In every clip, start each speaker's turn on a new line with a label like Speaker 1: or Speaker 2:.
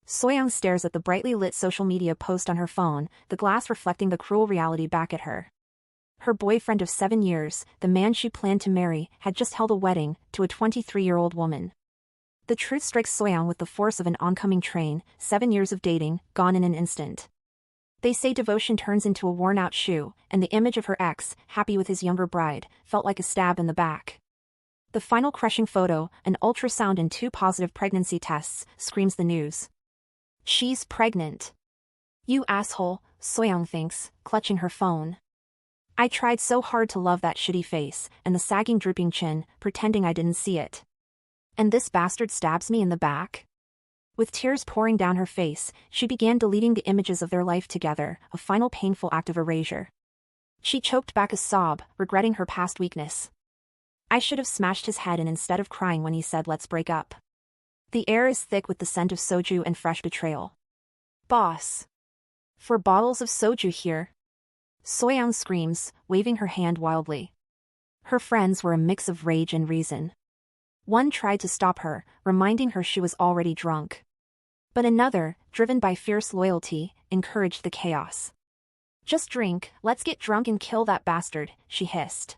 Speaker 1: Soyoung stares at the brightly lit social media post on her phone, the glass reflecting the cruel reality back at her. Her boyfriend of 7 years, the man she planned to marry, had just held a wedding to a 23-year-old woman. The truth strikes Soyoung with the force of an oncoming train, 7 years of dating, gone in an instant. They say devotion turns into a worn-out shoe, and the image of her ex, happy with his younger bride, felt like a stab in the back. The final crushing photo, an ultrasound and 2 positive pregnancy tests, screams the news. She's pregnant. You asshole, Soyoung thinks, clutching her phone. I tried so hard to love that shitty face, and the sagging drooping chin, pretending I didn't see it. And this bastard stabs me in the back? With tears pouring down her face, she began deleting the images of their life together, a final painful act of erasure. She choked back a sob, regretting her past weakness. I should have smashed his head in instead of crying when he said let's break up. The air is thick with the scent of soju and fresh betrayal. Boss. 4 bottles of soju here. Soyoung screams, waving her hand wildly. Her friends were a mix of rage and reason. One tried to stop her, reminding her she was already drunk. But another, driven by fierce loyalty, encouraged the chaos. Just drink, let's get drunk and kill that bastard, she hissed.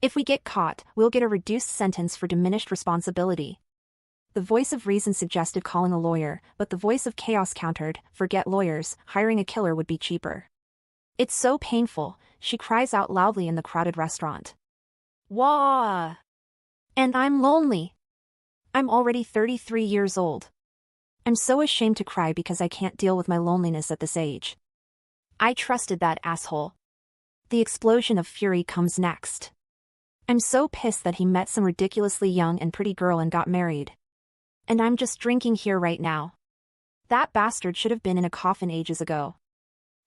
Speaker 1: If we get caught, we'll get a reduced sentence for diminished responsibility. The voice of reason suggested calling a lawyer, but the voice of chaos countered, forget lawyers, hiring a killer would be cheaper. It's so painful, she cries out loudly in the crowded restaurant. Wah! And I'm lonely. I'm already 33 years old. I'm so ashamed to cry because I can't deal with my loneliness at this age. I trusted that asshole. The explosion of fury comes next. I'm so pissed that he met some ridiculously young and pretty girl and got married. And I'm just drinking here right now. That bastard should have been in a coffin ages ago.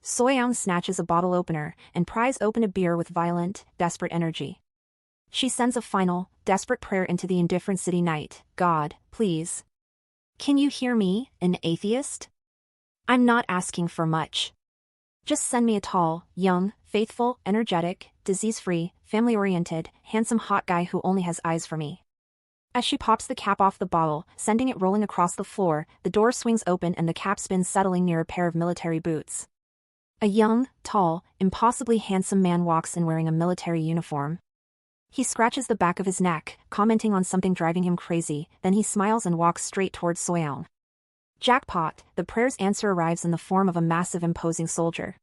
Speaker 1: Soyoung snatches a bottle opener and pries open a beer with violent, desperate energy. She sends a final, desperate prayer into the indifferent city night. God, please. Can you hear me, an atheist? I'm not asking for much. Just send me a tall, young, faithful, energetic, disease-free, family-oriented, handsome hot guy who only has eyes for me. As she pops the cap off the bottle, sending it rolling across the floor, the door swings open and the cap spins settling near a pair of military boots. A young, tall, impossibly handsome man walks in wearing a military uniform. He scratches the back of his neck, commenting on something driving him crazy, then he smiles and walks straight towards Soyoung. Jackpot, the prayer's answer arrives in the form of a massive imposing soldier.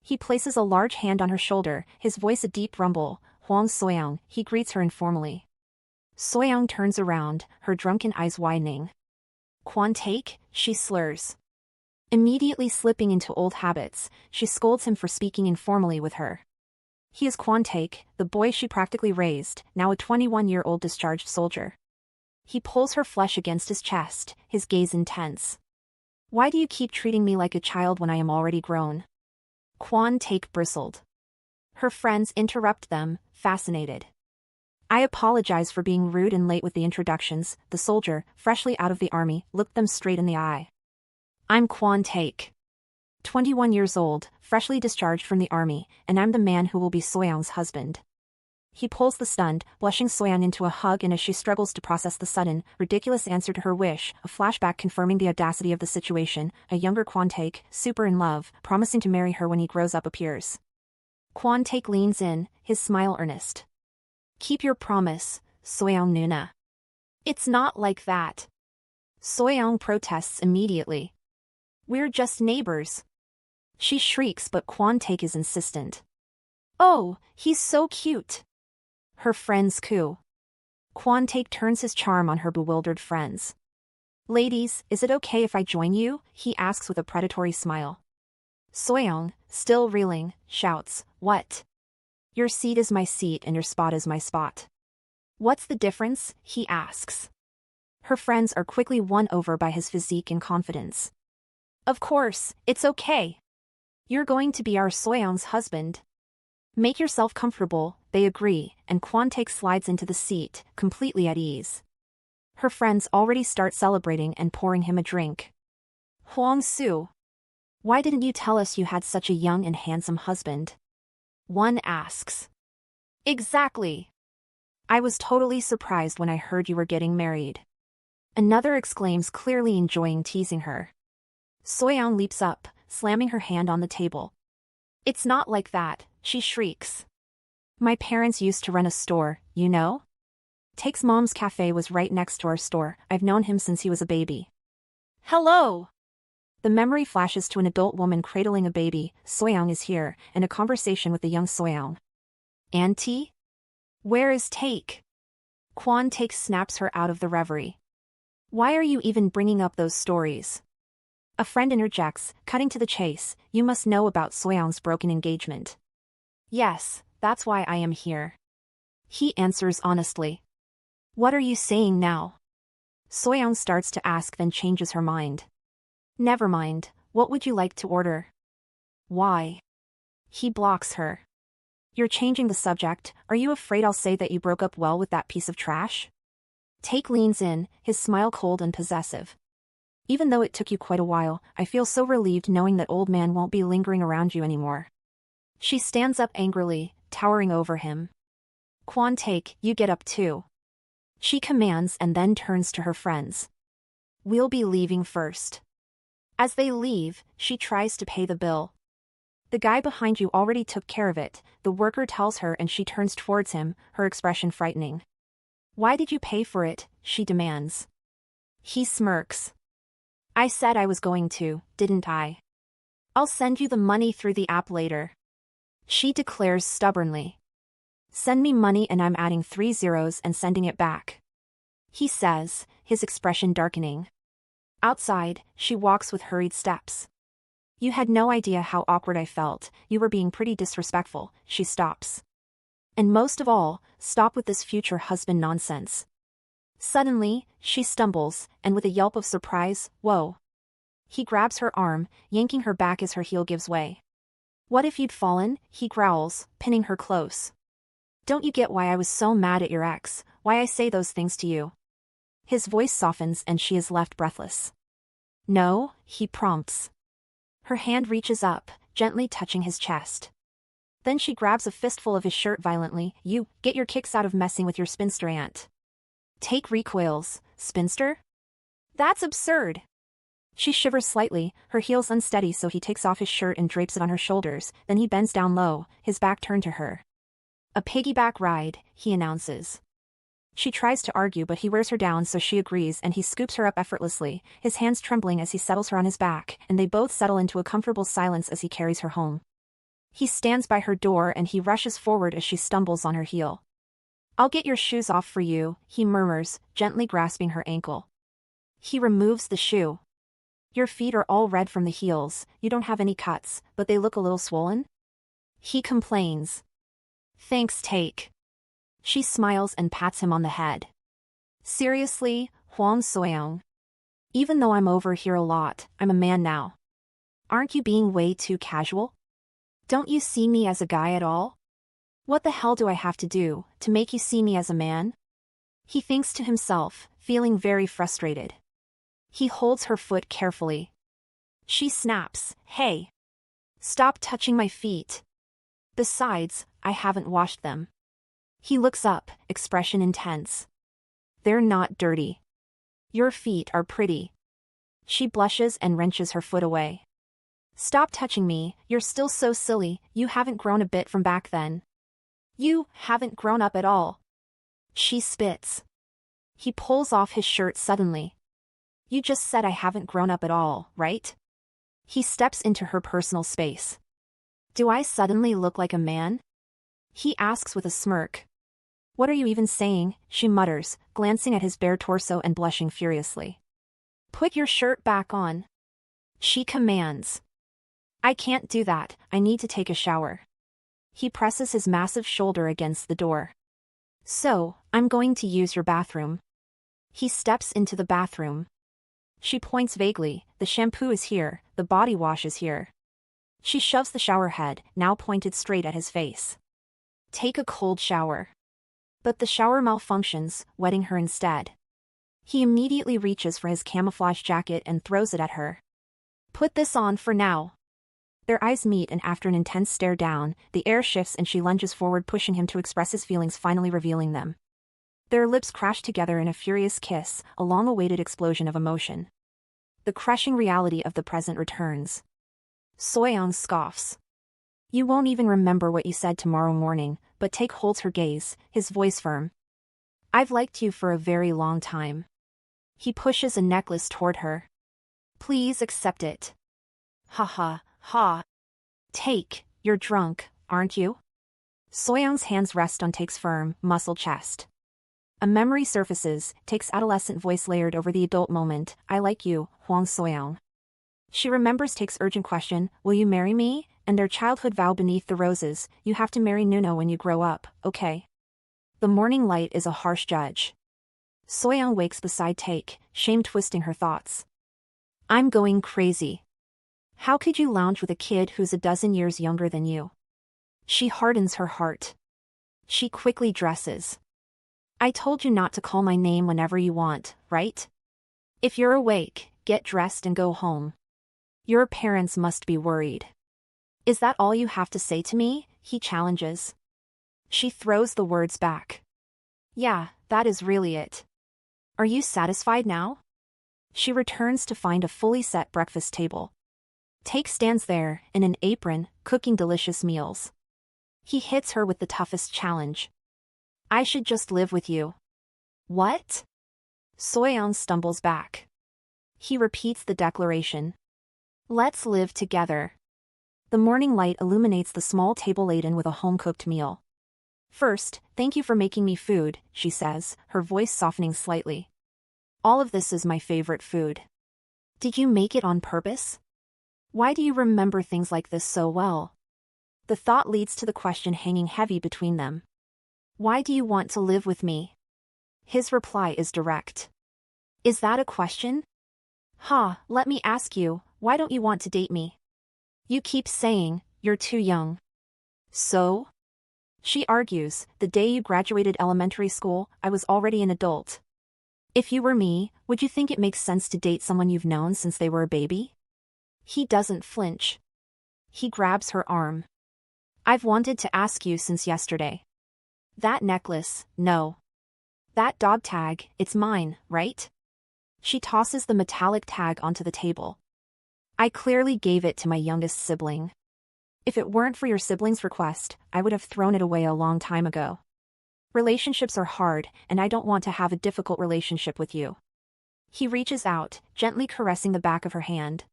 Speaker 1: He places a large hand on her shoulder, his voice a deep rumble. Huang Soyoung, he greets her informally. Soyoung turns around, her drunken eyes widening. Quan take, she slurs. Immediately slipping into old habits, she scolds him for speaking informally with her. He is Quan take, the boy she practically raised, now a 21-year-old discharged soldier. He pulls her flesh against his chest, his gaze intense. Why do you keep treating me like a child when I am already grown? Quan take bristled. Her friends interrupt them, fascinated. I apologize for being rude and late with the introductions. The soldier, freshly out of the army, looked them straight in the eye. I'm Quan take. 21 years old, freshly discharged from the army, and I'm the man who will be Soyoung's husband. He pulls the stunned, blushing Soyoung into a hug, and as she struggles to process the sudden, ridiculous answer to her wish, a flashback confirming the audacity of the situation, a younger Quan take, super in love, promising to marry her when he grows up appears. Quan take leans in, his smile earnest. Keep your promise, Soyoung Nuna. It's not like that. Soyoung protests immediately. We're just neighbors. She shrieks, but Quan take is insistent. Oh, he's so cute. Her friends coo. Quan take turns his charm on her bewildered friends. Ladies, is it okay if I join you? He asks with a predatory smile. Soyoung, still reeling, shouts, What? Your seat is my seat and your spot is my spot. What's the difference? He asks. Her friends are quickly won over by his physique and confidence. Of course, it's okay. You're going to be our Soyoung's husband. Make yourself comfortable, they agree, and Quan take slides into the seat, completely at ease. Her friends already start celebrating and pouring him a drink. Huang Su. Why didn't you tell us you had such a young and handsome husband? One asks. Exactly. I was totally surprised when I heard you were getting married. Another exclaims, clearly enjoying teasing her. Soyeon leaps up, slamming her hand on the table. It's not like that, she shrieks. My parents used to run a store, you know? Take's mom's cafe was right next to our store. I've known him since he was a baby. Hello! The memory flashes to an adult woman cradling a baby. Soyeon is here, and a conversation with the young Soyeon. Auntie? Where is Take? Kwon Take snaps her out of the reverie. Why are you even bringing up those stories? A friend interjects, cutting to the chase. You must know about Soyeon's broken engagement. Yes, that's why I am here. He answers honestly. What are you saying now? Soyeon starts to ask, then changes her mind. Never mind, what would you like to order? Why? He blocks her. You're changing the subject. Are you afraid I'll say that you broke up well with that piece of trash? Take leans in, his smile cold and possessive. Even though it took you quite a while, I feel so relieved knowing that old man won't be lingering around you anymore. She stands up angrily, towering over him. Kwon Take, you get up too. She commands and then turns to her friends. We'll be leaving first. As they leave, she tries to pay the bill. The guy behind you already took care of it, the worker tells her, and she turns towards him, her expression frightening. Why did you pay for it? She demands. He smirks. I said I was going to, didn't I? I'll send you the money through the app later. She declares stubbornly. Send me money and I'm adding 3 zeros and sending it back. He says, his expression darkening. Outside, she walks with hurried steps. You had no idea how awkward I felt. You were being pretty disrespectful. She stops. And most of all, stop with this future husband nonsense. Suddenly, she stumbles, and with a yelp of surprise, whoa. He grabs her arm, yanking her back as her heel gives way. What if you'd fallen? He growls, pinning her close. Don't you get why I was so mad at your ex, why I say those things to you? His voice softens and she is left breathless. No, he prompts. Her hand reaches up, gently touching his chest. Then she grabs a fistful of his shirt violently. You, get your kicks out of messing with your spinster aunt. Take recoils. Spinster? That's absurd. She shivers slightly, her heels unsteady, so he takes off his shirt and drapes it on her shoulders, then he bends down low, his back turned to her. A piggyback ride, he announces. She tries to argue, but he wears her down, so she agrees, and he scoops her up effortlessly, his hands trembling as he settles her on his back, and they both settle into a comfortable silence as he carries her home. He stands by her door and he rushes forward as she stumbles on her heel. I'll get your shoes off for you, he murmurs, gently grasping her ankle. He removes the shoe. Your feet are all red from the heels, you don't have any cuts, but they look a little swollen? He complains. Thanks, Take. She smiles and pats him on the head. Seriously, Hwang Soyeon. Even though I'm over here a lot, I'm a man now. Aren't you being way too casual? Don't you see me as a guy at all? What the hell do I have to do to make you see me as a man? He thinks to himself, feeling very frustrated. He holds her foot carefully. She snaps, hey. Stop touching my feet. Besides, I haven't washed them. He looks up, expression intense. They're not dirty. Your feet are pretty. She blushes and wrenches her foot away. Stop touching me, you're still so silly, you haven't grown a bit from back then. You haven't grown up at all. She spits. He pulls off his shirt suddenly. You just said I haven't grown up at all, right? He steps into her personal space. Do I suddenly look like a man? He asks with a smirk. What are you even saying? She mutters, glancing at his bare torso and blushing furiously. Put your shirt back on. She commands. I can't do that, I need to take a shower. He presses his massive shoulder against the door. So, I'm going to use your bathroom. He steps into the bathroom. She points vaguely, the shampoo is here, the body wash is here. She shoves the shower head, now pointed straight at his face. Take a cold shower. But the shower malfunctions, wetting her instead. He immediately reaches for his camouflage jacket and throws it at her. Put this on for now. Their eyes meet, and after an intense stare down, the air shifts and she lunges forward, pushing him to express his feelings, finally revealing them. Their lips crash together in a furious kiss, a long-awaited explosion of emotion. The crushing reality of the present returns. Soyeon scoffs. You won't even remember what you said tomorrow morning, but Taek holds her gaze, his voice firm. I've liked you for a very long time. He pushes a necklace toward her. Please accept it. Ha ha, ha. Taek, you're drunk, aren't you? Soyeon's hands rest on Taek's firm, muscled chest. A memory surfaces, Taek's adolescent voice layered over the adult moment, I like you, Hwang Soyeon. She remembers Taek's urgent question, will you marry me? And their childhood vow beneath the roses, you have to marry Nuno when you grow up, okay? The morning light is a harsh judge. Soyeon wakes beside Taek, shame twisting her thoughts. I'm going crazy. How could you lounge with a kid who's a dozen years younger than you? She hardens her heart. She quickly dresses. I told you not to call my name whenever you want, right? If you're awake, get dressed and go home. Your parents must be worried. Is that all you have to say to me? He challenges. She throws the words back. Yeah, that is really it. Are you satisfied now? She returns to find a fully set breakfast table. Taek stands there, in an apron, cooking delicious meals. He hits her with the toughest challenge. I should just live with you. What? Soyeon stumbles back. He repeats the declaration. Let's live together. The morning light illuminates the small table laden with a home-cooked meal. First, thank you for making me food, she says, her voice softening slightly. All of this is my favorite food. Did you make it on purpose? Why do you remember things like this so well? The thought leads to the question hanging heavy between them. Why do you want to live with me? His reply is direct. Is that a question? Let me ask you, why don't you want to date me? You keep saying, you're too young. So? She argues, the day you graduated elementary school, I was already an adult. If you were me, would you think it makes sense to date someone you've known since they were a baby? He doesn't flinch. He grabs her arm. I've wanted to ask you since yesterday. That necklace, no. That dog tag, it's mine, right? She tosses the metallic tag onto the table. I clearly gave it to my youngest sibling. If it weren't for your sibling's request, I would have thrown it away a long time ago. Relationships are hard, and I don't want to have a difficult relationship with you. He reaches out, gently caressing the back of her hand.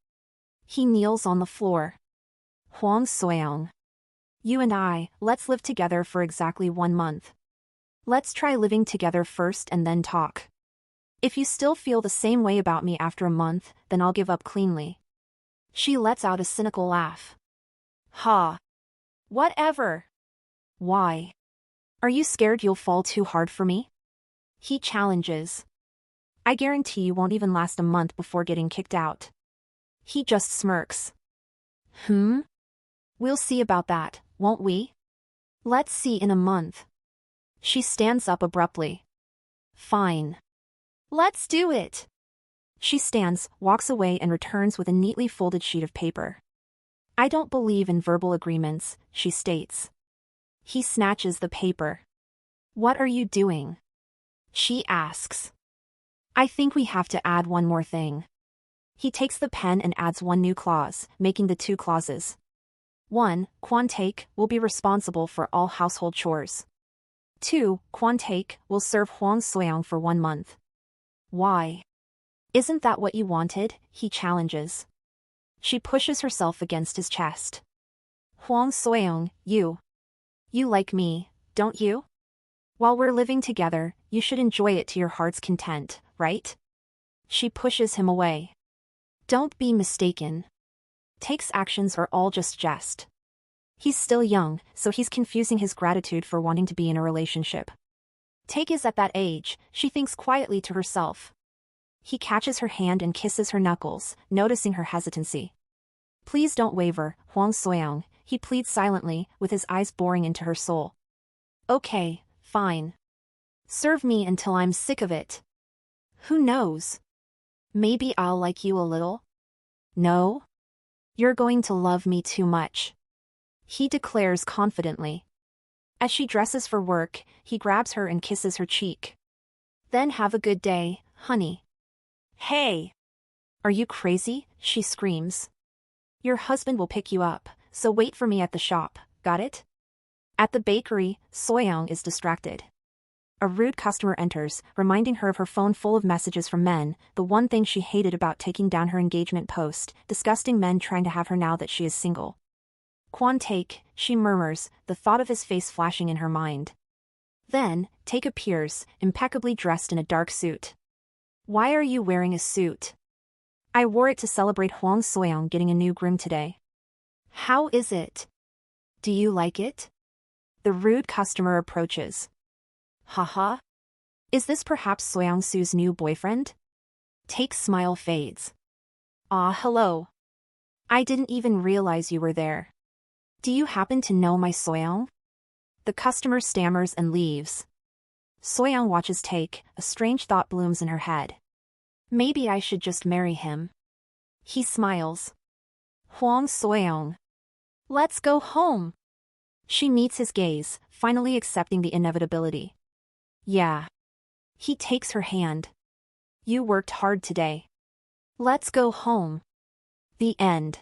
Speaker 1: He kneels on the floor. Hwang Soyeon. You and I, let's live together for exactly 1 month. Let's try living together first and then talk. If you still feel the same way about me after a month, then I'll give up cleanly. She lets out a cynical laugh. Whatever. Why? Are you scared you'll fall too hard for me? He challenges. I guarantee you won't even last a month before getting kicked out. He just smirks. We'll see about that, won't we? Let's see in a month. She stands up abruptly. Fine. Let's do it. She stands, walks away and returns with a neatly folded sheet of paper. I don't believe in verbal agreements, she states. He snatches the paper. What are you doing? She asks. I think we have to add one more thing. He takes the pen and adds one new clause, making the 2 clauses. 1. Kwon Taek will be responsible for all household chores. 2. Kwon Taek will serve Hwang Soyeon for 1 month. Why? Isn't that what you wanted? He challenges. She pushes herself against his chest. Hwang Soyeon, you like me, don't you? While we're living together, you should enjoy it to your heart's content, right? She pushes him away. Don't be mistaken. Taek's actions are all just jest. He's still young, so he's confusing his gratitude for wanting to be in a relationship. Taek is at that age, she thinks quietly to herself. He catches her hand and kisses her knuckles, noticing her hesitancy. Please don't waver, Hwang Soyeon, he pleads silently, with his eyes boring into her soul. Okay, fine. Serve me until I'm sick of it. Who knows? Maybe I'll like you a little? No? You're going to love me too much. He declares confidently. As she dresses for work, he grabs her and kisses her cheek. Then have a good day, honey. Hey! Are you crazy? She screams. Your husband will pick you up, so wait for me at the shop, got it? At the bakery, Soyoung is distracted. A rude customer enters, reminding her of her phone full of messages from men, the one thing she hated about taking down her engagement post, disgusting men trying to have her now that she is single. Kwon Take, she murmurs, the thought of his face flashing in her mind. Then, Take appears, impeccably dressed in a dark suit. Why are you wearing a suit? I wore it to celebrate Hwang Soyoung getting a new groom today. How is it? Do you like it? The rude customer approaches. Haha. Is this perhaps Soyoung Su's new boyfriend? Take's smile fades. Ah, hello. I didn't even realize you were there. Do you happen to know my Soyoung? The customer stammers and leaves. Soyoung watches Take, a strange thought blooms in her head. Maybe I should just marry him. He smiles. Hwang Soyoung. Let's go home. She meets his gaze, finally accepting the inevitability. Yeah. He takes her hand. You worked hard today. Let's go home. The end.